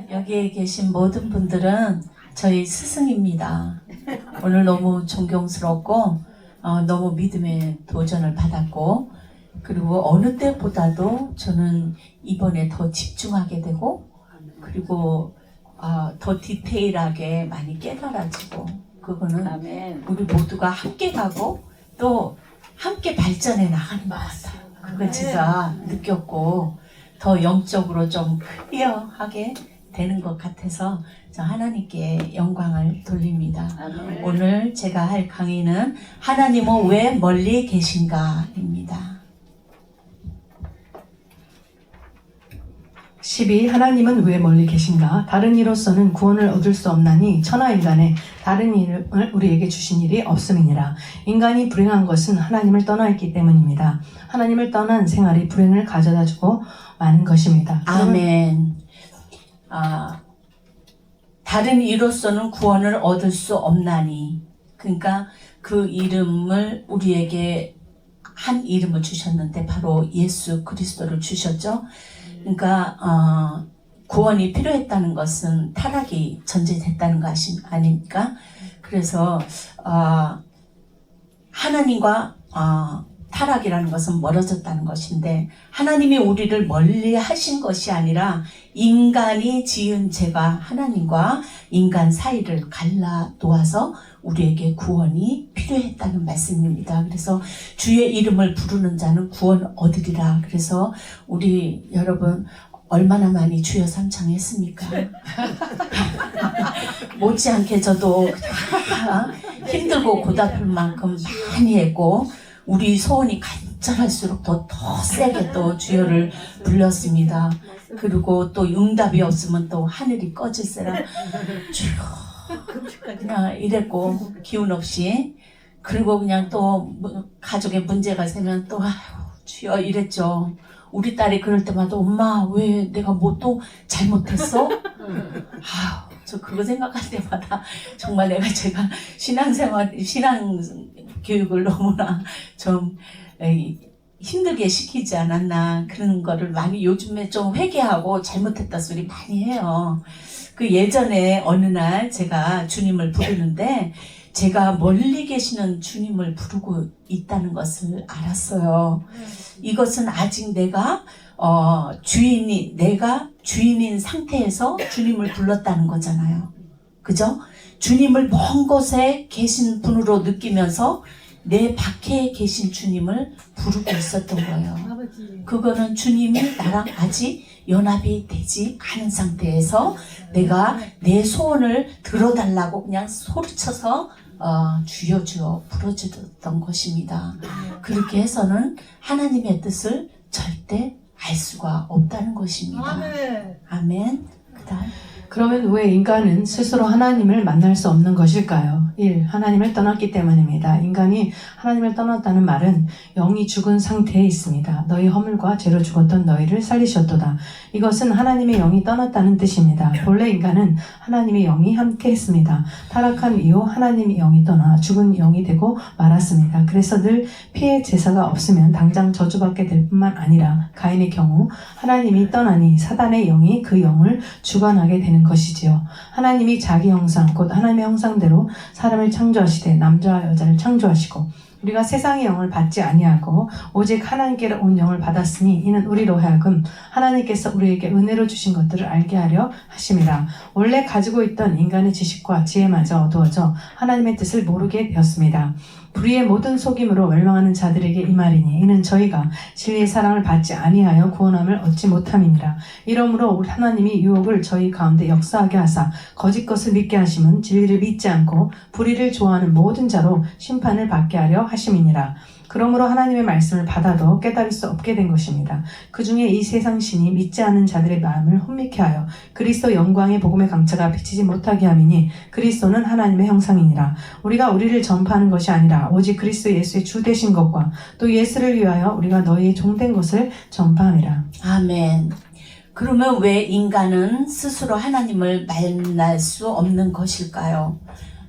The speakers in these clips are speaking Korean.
여기에 계신 모든 분들은 저희 스승입니다. 오늘 너무 존경스럽고 너무 믿음의 도전을 받았고, 그리고 어느 때보다도 저는 이번에 더 집중하게 되고, 그리고 더 디테일하게 많이 깨달아지고, 그거는 아멘. 우리 모두가 함께 가고 또 함께 발전해 나가는 것 같아요. 그걸 제가 느꼈고 더 영적으로 좀 클리어하게 되는 것 같아서 저 하나님께 영광을 돌립니다. 아멘. 오늘 제가 할 강의는 하나님은 왜 멀리 계신가입니다. 12. 하나님은 왜 멀리 계신가? 다른 이로서는 구원을 얻을 수 없나니 천하인간의 다른 이름을 우리에게 주신 일이 없음이니라. 인간이 불행한 것은 하나님을 떠나 있기 때문입니다. 하나님을 떠난 생활이 불행을 가져다주고 마는 것입니다. 아멘. 다른 이로서는 구원을 얻을 수 없나니, 그러니까 그 이름을 우리에게 한 이름을 주셨는데 바로 예수 그리스도를 주셨죠. 그러니까 구원이 필요했다는 것은 타락이 전제됐다는 것 아닙니까? 그래서 하나님과 타락이라는 것은 멀어졌다는 것인데, 하나님이 우리를 멀리 하신 것이 아니라 인간이 지은 죄가 하나님과 인간 사이를 갈라 놓아서 우리에게 구원이 필요했다는 말씀입니다. 그래서 주의 이름을 부르는 자는 구원 얻으리라. 그래서 우리 여러분 얼마나 많이 주여 삼창했습니까? 못지않게 저도 힘들고 고달플 만큼 많이 했고, 우리 소원이 간절할수록 더 세게 또 주여를 불렀습니다. 그리고 또 응답이 없으면 또 하늘이 꺼질세라 주여 그냥 이랬고, 기운 없이. 그리고 그냥 또 가족에 문제가 생기면 또 주여 이랬죠. 우리 딸이 그럴 때마다 엄마 왜 내가 뭐 또 잘못했어? 저 그거 생각할 때마다 정말 제가 신앙 교육을 너무나 좀 힘들게 시키지 않았나, 그런 거를 많이 요즘에 좀 회개하고 잘못했다 소리 많이 해요. 그 예전에 어느 날 제가 주님을 부르는데 제가 멀리 계시는 주님을 부르고 있다는 것을 알았어요. 이것은 아직 내가 주인인 상태에서 주님을 불렀다는 거잖아요. 그죠? 주님을 먼 곳에 계신 분으로 느끼면서 내 밖에 계신 주님을 부르고 있었던 거예요. 그거는 주님이 나랑 아직 연합이 되지 않은 상태에서 내가 내 소원을 들어달라고 그냥 소리쳐서 주여 주여 부르짖었던 것입니다. 그렇게 해서는 하나님의 뜻을 절대 알 수가 없다는 것입니다. 아멘. 그다음. 그러면 왜 인간은 스스로 하나님을 만날 수 없는 것일까요? 1. 하나님을 떠났기 때문입니다. 인간이 하나님을 떠났다는 말은 영이 죽은 상태에 있습니다. 너희 허물과 죄로 죽었던 너희를 살리셨도다. 이것은 하나님의 영이 떠났다는 뜻입니다. 본래 인간은 하나님의 영이 함께 했습니다. 타락한 이후 하나님의 영이 떠나 죽은 영이 되고 말았습니다. 그래서 늘 피해 제사가 없으면 당장 저주받게 될 뿐만 아니라 가인의 경우 하나님이 떠나니 사단의 영이 그 영을 주관하게 되는 것이지요. 하나님이 자기 형상 곧 하나님의 형상대로 사람을 창조하시되 남자와 여자를 창조하시고 우리가 세상의 영을 받지 아니하고 오직 하나님께로 온 영을 받았으니 이는 우리로 하여금 하나님께서 우리에게 은혜로 주신 것들을 알게 하려 하심이라. 원래 가지고 있던 인간의 지식과 지혜마저 어두워져 하나님의 뜻을 모르게 되었습니다. 불의의 모든 속임으로 멸망하는 자들에게 이 말이니 이는 저희가 진리의 사랑을 받지 아니하여 구원함을 얻지 못함이니라. 이러므로 우리 하나님이 유혹을 저희 가운데 역사하게 하사 거짓 것을 믿게 하심은 진리를 믿지 않고 불의를 좋아하는 모든 자로 심판을 받게 하려 하심이니라. 그러므로 하나님의 말씀을 받아도 깨달을 수 없게 된 것입니다. 그 중에 이 세상 신이 믿지 않는 자들의 마음을 혼미케 하여 그리스도 영광의 복음의 강차가 비치지 못하게 함이니 그리스도는 하나님의 형상이니라. 우리가 우리를 전파하는 것이 아니라 오직 그리스도 예수의 주 되신 것과 또 예수를 위하여 우리가 너희의 종된 것을 전파함이라. 아멘. 그러면 왜 인간은 스스로 하나님을 만날 수 없는 것일까요?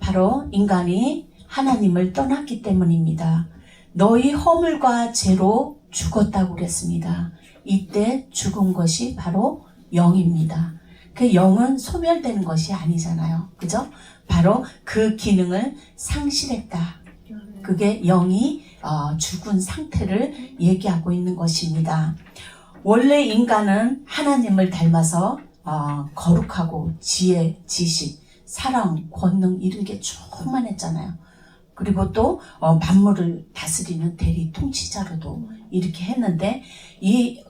바로 인간이 하나님을 떠났기 때문입니다. 너희 허물과 죄로 죽었다고 그랬습니다. 이때 죽은 것이 바로 영입니다. 그 영은 소멸되는 것이 아니잖아요. 그죠? 바로 그 기능을 상실했다. 그게 영이 죽은 상태를 얘기하고 있는 것입니다. 원래 인간은 하나님을 닮아서 거룩하고 지혜, 지식, 사랑, 권능 이런 게 충만했잖아요. 그리고 또 만물을 다스리는 대리 통치자로도 이렇게 했는데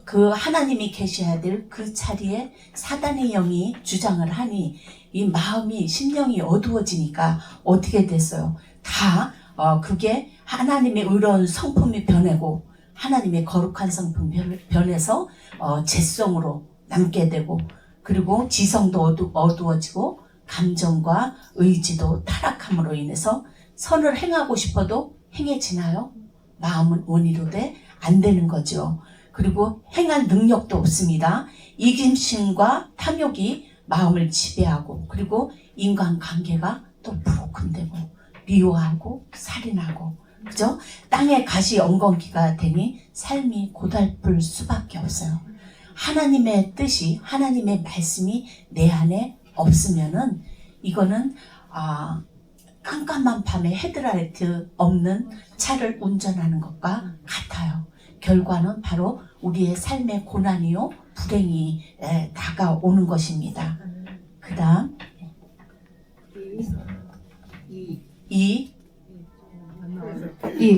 그 하나님이 계셔야 될 그 자리에 사단의 영이 주장을 하니 이 마음이 심령이 어두워지니까 어떻게 됐어요? 다 그게 하나님의 의로운 성품이 변하고 하나님의 거룩한 성품 변해서 죄성으로 남게 되고 그리고 지성도 어두워지고 감정과 의지도 타락함으로 인해서 선을 행하고 싶어도 행해지나요? 마음은 원의로 돼 안 되는 거죠. 그리고 행할 능력도 없습니다. 이김심과 탐욕이 마음을 지배하고 그리고 인간관계가 또 브로큰되고 미워하고 살인하고 그죠? 땅에 가시 엉겅퀴가 되니 삶이 고달플 수밖에 없어요. 하나님의 뜻이 하나님의 말씀이 내 안에 없으면은 이거는 깜깜한 밤에 헤드라이트 없는 차를 운전하는 것과 같아요. 결과는 바로 우리의 삶의 고난이요 불행이 다가오는 것입니다. 그 다음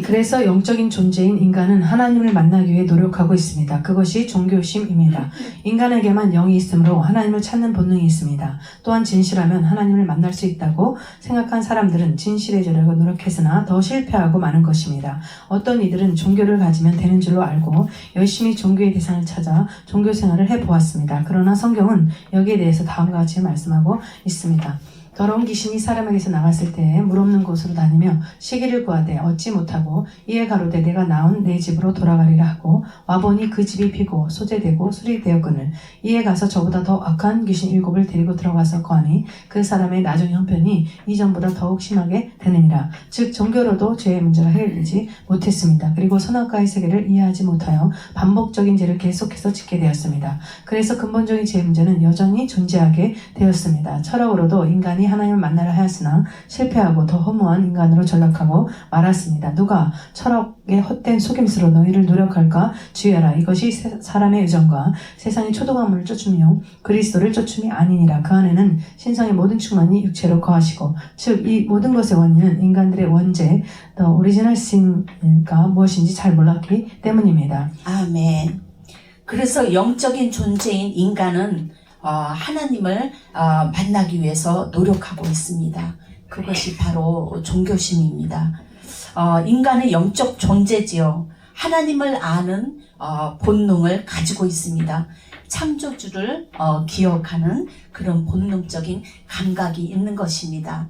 그래서 영적인 존재인 인간은 하나님을 만나기 위해 노력하고 있습니다. 그것이 종교심입니다. 인간에게만 영이 있으므로 하나님을 찾는 본능이 있습니다. 또한 진실하면 하나님을 만날 수 있다고 생각한 사람들은 진실해지려고 노력했으나 더 실패하고 마는 것입니다. 어떤 이들은 종교를 가지면 되는 줄로 알고 열심히 종교의 대상을 찾아 종교 생활을 해보았습니다. 그러나 성경은 여기에 대해서 다음과 같이 말씀하고 있습니다. 더러운 귀신이 사람에게서 나갔을 때에 물 없는 곳으로 다니며 시기를 구하되 얻지 못하고 이에 가로되 내가 나온 내 집으로 돌아가리라 하고 와보니 그 집이 비고 소재되고 수리되었거늘 이에 가서 저보다 더 악한 귀신 7을 데리고 들어가서 거하니 그 사람의 나중 형편이 이전보다 더욱 심하게 되느니라. 즉 종교로도 죄의 문제가 해결되지 못했습니다. 그리고 선악과의 세계를 이해하지 못하여 반복적인 죄를 계속해서 짓게 되었습니다. 그래서 근본적인 죄의 문제는 여전히 존재하게 되었습니다. 철학으로도 인간이 하나님을 만나려 하였으나 실패하고 더 허무한 인간으로 전락하고 말았습니다. 누가 철학의 헛된 속임수로 너희를 노력할까 주의하라. 이것이 사람의 의정과 세상의 초동화물을 쫓으며 그리스도를 쫓음이 아니니라. 그 안에는 신성의 모든 충만이 육체로 거하시고 즉 이 모든 것의 원인은 인간들의 원죄 The Original Sin가 무엇인지 잘 몰랐기 때문입니다. 아멘. 그래서 영적인 존재인 인간은 하나님을 만나기 위해서 노력하고 있습니다. 그것이 바로 종교심입니다. 인간의 영적 존재지요. 하나님을 아는 본능을 가지고 있습니다. 창조주를 기억하는 그런 본능적인 감각이 있는 것입니다.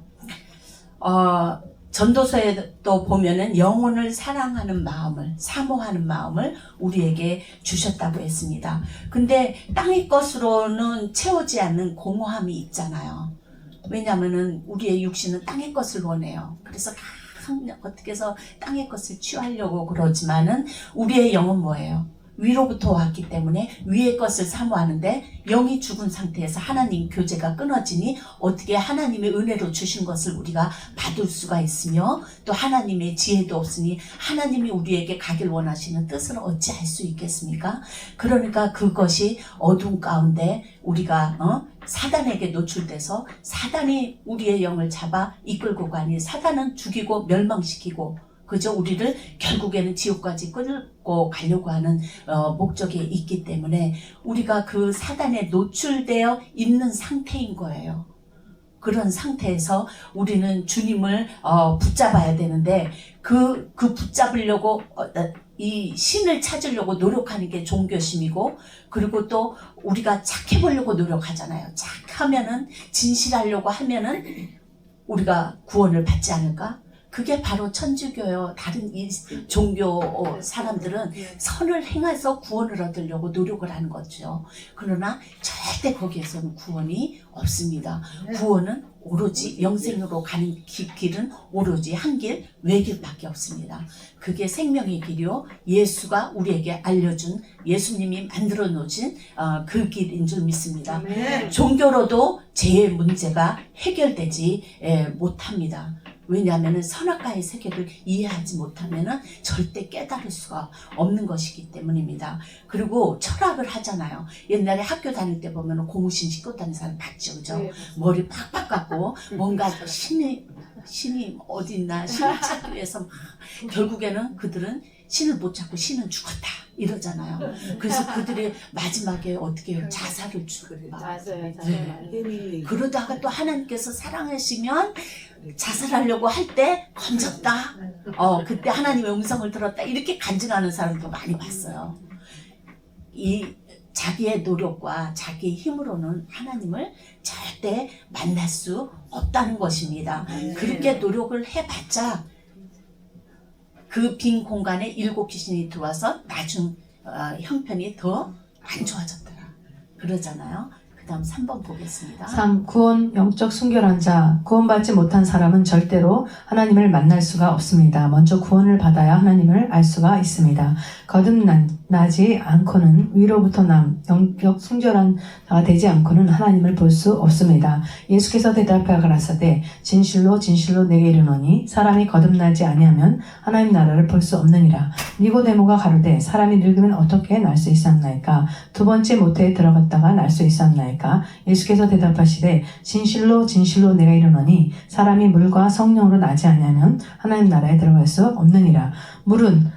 전도서에도 보면은 영혼을 사랑하는 마음을, 사모하는 마음을 우리에게 주셨다고 했습니다. 근데 땅의 것으로는 채우지 않는 공허함이 있잖아요. 왜냐면은 우리의 육신은 땅의 것을 원해요. 그래서 어떻게 해서 땅의 것을 취하려고 그러지만은 우리의 영은 뭐예요? 위로부터 왔기 때문에 위의 것을 사모하는데 영이 죽은 상태에서 하나님 교제가 끊어지니 어떻게 하나님의 은혜로 주신 것을 우리가 받을 수가 있으며 또 하나님의 지혜도 없으니 하나님이 우리에게 가길 원하시는 뜻을 어찌할 수 있겠습니까? 그러니까 그것이 어둠 가운데 우리가 사단에게 노출돼서 사단이 우리의 영을 잡아 이끌고 가니 사단은 죽이고 멸망시키고 그저 우리를 결국에는 지옥까지 끌고 가려고 하는 목적이 있기 때문에 우리가 그 사단에 노출되어 있는 상태인 거예요. 그런 상태에서 우리는 주님을 붙잡아야 되는데 그 붙잡으려고 이 신을 찾으려고 노력하는 게 종교심이고 그리고 또 우리가 착해 보려고 노력하잖아요. 착하면은 진실하려고 하면은 우리가 구원을 받지 않을까? 그게 바로 천주교요. 다른 이 종교 사람들은 선을 행해서 구원을 얻으려고 노력을 하는 거죠. 그러나 절대 거기에서는 구원이 없습니다. 구원은 오로지 영생으로 가는 길은 오로지 한 길, 외길밖에 없습니다. 그게 생명의 길이요. 예수가 우리에게 알려준, 예수님이 만들어 놓으신 그 길인 줄 믿습니다. 종교로도 죄의 문제가 해결되지 못합니다. 왜냐하면 선악과의 세계를 이해하지 못하면 절대 깨달을 수가 없는 것이기 때문입니다. 그리고 철학을 하잖아요. 옛날에 학교 다닐 때 보면 고무신 신고 다니는 사람 봤죠, 그죠? 머리 팍팍 깎고 뭔가 신이 어디 있나 신을 찾기 위해서 막 결국에는 그들은 신을 못 찾고 신은 죽었다 이러잖아요. 그래서 그들이 마지막에 어떻게 해요? 자살을 죽어요. 네. 그러다가 또 하나님께서 사랑하시면 자살하려고 할 때 건졌다. 그때 하나님의 음성을 들었다. 이렇게 간증하는 사람도 많이 봤어요. 이 자기의 노력과 자기의 힘으로는 하나님을 절대 만날 수 없다는 것입니다. 그렇게 노력을 해봤자 그 빈 공간에 7 귀신이 들어와서 나중 형편이 더 안 좋아졌더라. 그러잖아요. 그 다음 3번 보겠습니다. 3. 구원 영적 순결한 자, 구원받지 못한 사람은 절대로 하나님을 만날 수가 없습니다. 먼저 구원을 받아야 하나님을 알 수가 있습니다. 거듭나지 않고는 위로부터 영적 순결한 자가 되지 않고는 하나님을 볼 수 없습니다. 예수께서 대답하여 가라사대 진실로 진실로 내게 이르노니 사람이 거듭나지 아니하면 하나님 나라를 볼 수 없느니라. 니고데모가 가로되 사람이 늙으면 어떻게 날 수 있었나이까? 두 번째 모태에 들어갔다가 날 수 있었나이까? 예수께서 대답하시되 진실로 진실로 내가 이르노니 사람이 물과 성령으로 나지 아니하면 하나님 나라에 들어갈 수 없느니라. 물은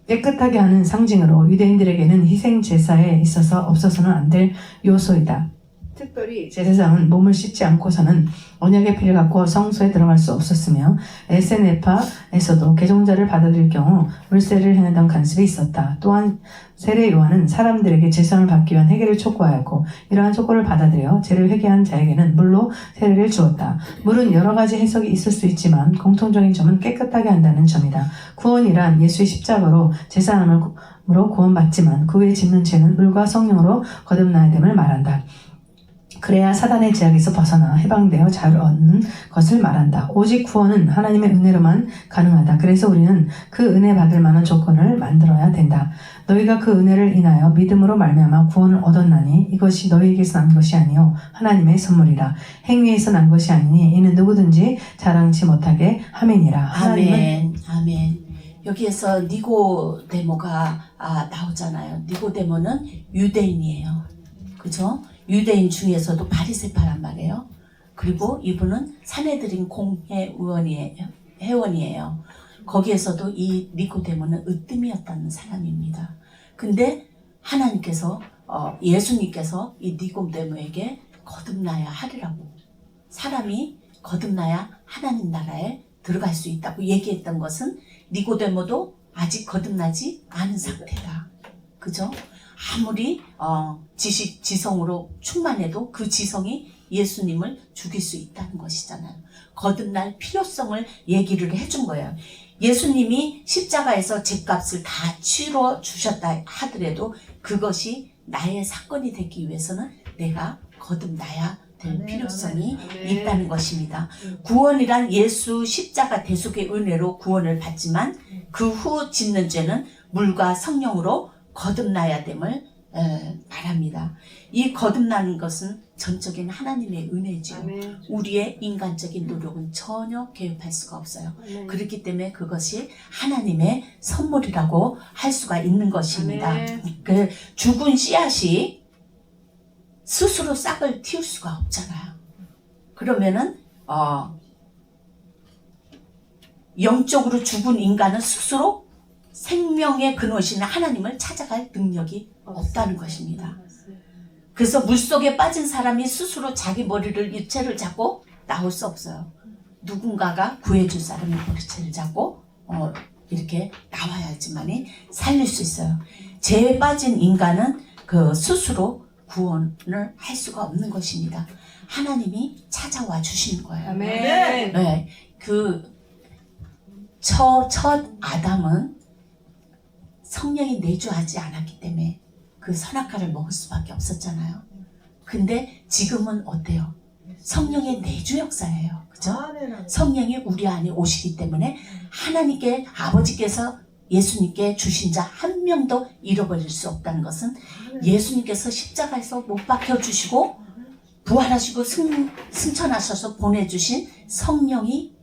깨끗하게 하는 상징으로 유대인들에게는 희생 제사에 있어서 없어서는 안 될 요소이다. 특별히 제사장은 몸을 씻지 않고서는 언약의 피를 갖고 성소에 들어갈 수 없었으며 에세네파에서도 개종자를 받아들일 경우 물세를 행하던 간습이 있었다. 또한 세례 요한은 사람들에게 제사를 받기 위한 회개를 촉구하였고 이러한 촉구를 받아들여 죄를 회개한 자에게는 물로 세례를 주었다. 물은 여러 가지 해석이 있을 수 있지만 공통적인 점은 깨끗하게 한다는 점이다. 구원이란 예수의 십자가로 제사함으로 구원받지만 그 후에 짓는 죄는 물과 성령으로 거듭나야 됨을 말한다. 그래야 사단의 제약에서 벗어나 해방되어 자유를 얻는 것을 말한다. 오직 구원은 하나님의 은혜로만 가능하다. 그래서 우리는 그 은혜 받을 만한 조건을 만들어야 된다. 너희가 그 은혜를 인하여 믿음으로 말미암아 구원을 얻었나니 이것이 너희에게서 난 것이 아니요 하나님의 선물이라. 행위에서 난 것이 아니니 이는 누구든지 자랑치 못하게 함이니라. 아멘. 아멘. 여기에서 니고데모가 나오잖아요. 니고데모는 유대인이에요. 그죠? 유대인 중에서도 바리새파란 말이에요. 그리고 이분은 사내들인 회원이에요. 거기에서도 이 니고데모는 으뜸이었다는 사람입니다. 근데 하나님께서 예수님께서 이 니고데모에게 거듭나야 하리라고, 사람이 거듭나야 하나님 나라에 들어갈 수 있다고 얘기했던 것은 니고데모도 아직 거듭나지 않은 상태다. 그죠? 아무리 지성으로 충만해도 그 지성이 예수님을 죽일 수 있다는 것이잖아요. 거듭날 필요성을 얘기를 해준 거예요. 예수님이 십자가에서 죄값을 다 치러 주셨다 하더라도 그것이 나의 사건이 되기 위해서는 내가 거듭나야 될 필요성이 있다는 것입니다. 구원이란 예수 십자가 대속의 은혜로 구원을 받지만 그 후 짓는 죄는 물과 성령으로 거듭나야 됨을 말합니다. 이 거듭나는 것은 전적인 하나님의 은혜죠. 우리의 인간적인 노력은 전혀 개입할 수가 없어요. 그렇기 때문에 그것이 하나님의 선물이라고 할 수가 있는 것입니다. 그 죽은 씨앗이 스스로 싹을 틔울 수가 없잖아요. 그러면은 영적으로 죽은 인간은 스스로 생명의 근원이신 하나님을 찾아갈 능력이 없다는 것입니다. 그래서 물속에 빠진 사람이 스스로 자기 머리를 유체를 잡고 나올 수 없어요. 누군가가 구해줄 사람이 머리채를 잡고 이렇게 나와야지만이 살릴 수 있어요. 죄에 빠진 인간은 그 스스로 구원을 할 수가 없는 것입니다. 하나님이 찾아와 주시는 거예요. 아멘. 네, 첫 아담은 성령이 내주하지 않았기 때문에 그 선악과를 먹을 수밖에 없었잖아요. 근데 지금은 어때요? 성령의 내주 역사예요. 그죠? 성령이 우리 안에 오시기 때문에 하나님께 아버지께서 예수님께 주신 자 한 명도 잃어버릴 수 없다는 것은 예수님께서 십자가에서 못 박혀주시고 부활하시고 승천하셔서 보내주신 성령이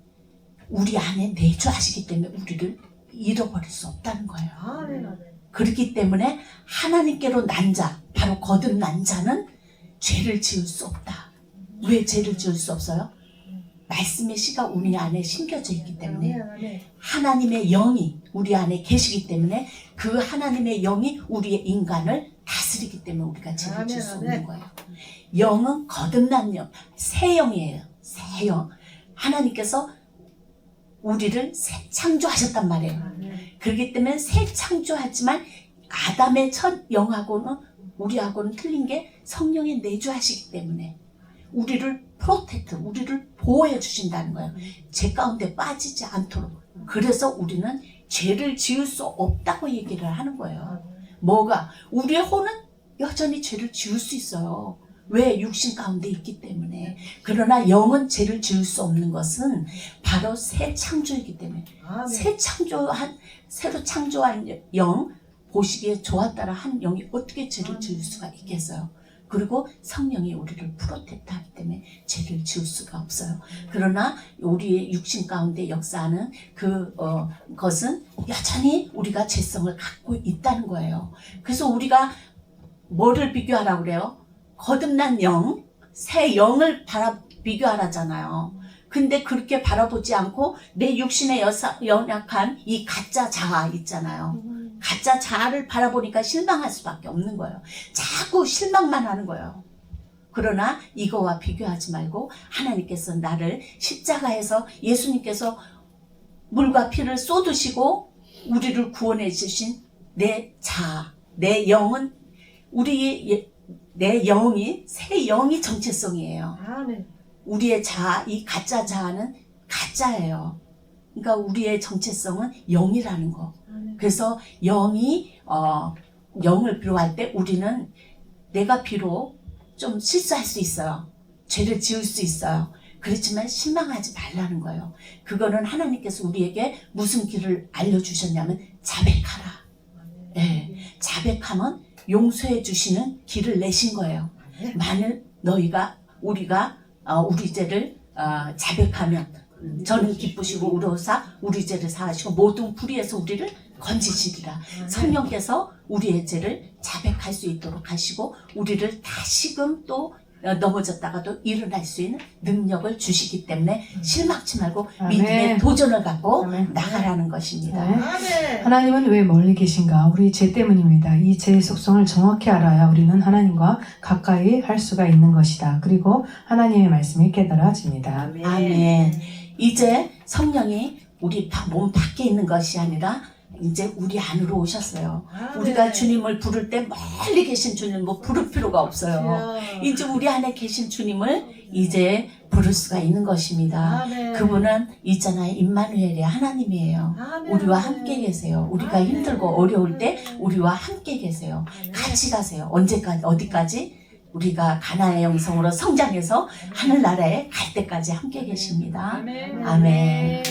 우리 안에 내주하시기 때문에 우리를 잃어버릴 수 없다는 거예요. 그렇기 때문에 하나님께로 난 자, 바로 거듭난 자는 죄를 지을 수 없다. 왜 죄를 지을 수 없어요? 말씀의 씨가 우리 안에 심겨져 있기 때문에 하나님의 영이 우리 안에 계시기 때문에 그 하나님의 영이 우리의 인간을 다스리기 때문에 우리가 죄를 지을 수 없는 거예요. 영은 거듭난 영, 새 영이에요. 새 영. 하나님께서 우리를 새 창조하셨단 말이에요. 그렇기 때문에 새 창조하지만 아담의 첫 영하고는 우리하고는 틀린 게 성령이 내주하시기 때문에 우리를 프로텍트, 우리를 보호해 주신다는 거예요. 죄 가운데 빠지지 않도록. 그래서 우리는 죄를 지을 수 없다고 얘기를 하는 거예요. 뭐가? 우리의 혼은 여전히 죄를 지을 수 있어요. 왜? 육신 가운데 있기 때문에. 그러나 영은 죄를 지을 수 없는 것은 바로 새 창조이기 때문에. 새로 창조한 영, 보시기에 좋았다라 한 영이 어떻게 죄를 지을 수가 있겠어요? 그리고 성령이 우리를 프로텍트하기 때문에 죄를 지을 수가 없어요. 그러나 우리의 육신 가운데 역사하는 것은 여전히 우리가 죄성을 갖고 있다는 거예요. 그래서 우리가 뭐를 비교하라고 그래요? 거듭난 영, 새 영을 비교하라잖아요. 근데 그렇게 바라보지 않고 내 육신에 연약한 이 가짜 자아 있잖아요. 가짜 자아를 바라보니까 실망할 수밖에 없는 거예요. 자꾸 실망만 하는 거예요. 그러나 이거와 비교하지 말고 하나님께서 나를 십자가에서 예수님께서 물과 피를 쏟으시고 우리를 구원해 주신 내 자아, 내 영은 내 영이 새 영이 정체성이에요. 우리의 자아, 이 가짜 자아는 가짜예요. 그러니까 우리의 정체성은 영이라는 거. 그래서 영을 비로할 때 우리는 내가 비록 좀 실수할 수 있어요. 죄를 지을 수 있어요. 그렇지만 실망하지 말라는 거예요. 그거는 하나님께서 우리에게 무슨 길을 알려주셨냐면 자백하라. 네, 자백하면 용서해 주시는 길을 내신 거예요. 만일 우리가 우리 죄를 자백하면 저는 기쁘시고 우러사 우리 죄를 사하시고 모든 불의에서 우리를 건지시리라. 성령께서 우리의 죄를 자백할 수 있도록 하시고 우리를 다시금 또 넘어졌다가도 일어날 수 있는 능력을 주시기 때문에 실망치 말고 믿음의 도전을 갖고 나가라는 것입니다. 하나님은 왜 멀리 계신가? 우리 죄 때문입니다. 이 죄의 속성을 정확히 알아야 우리는 하나님과 가까이 할 수가 있는 것이다. 그리고 하나님의 말씀이 깨달아집니다. 아멘. 이제 성령이 우리 몸 밖에 있는 것이 아니라 이제 우리 안으로 오셨어요. 우리가 주님을 부를 때 멀리 계신 주님 부를 필요가 없어요. 이제 우리 안에 계신 주님을 이제 부를 수가 있는 것입니다. 그분은 있잖아요. 임마누엘이 하나님이에요. 우리와 함께 계세요. 우리가 힘들고 어려울 때 우리와 함께 계세요. 같이 가세요. 언제까지 어디까지? 우리가 가나안의 영성으로 성장해서 하늘나라에 갈 때까지 함께 계십니다. 아멘.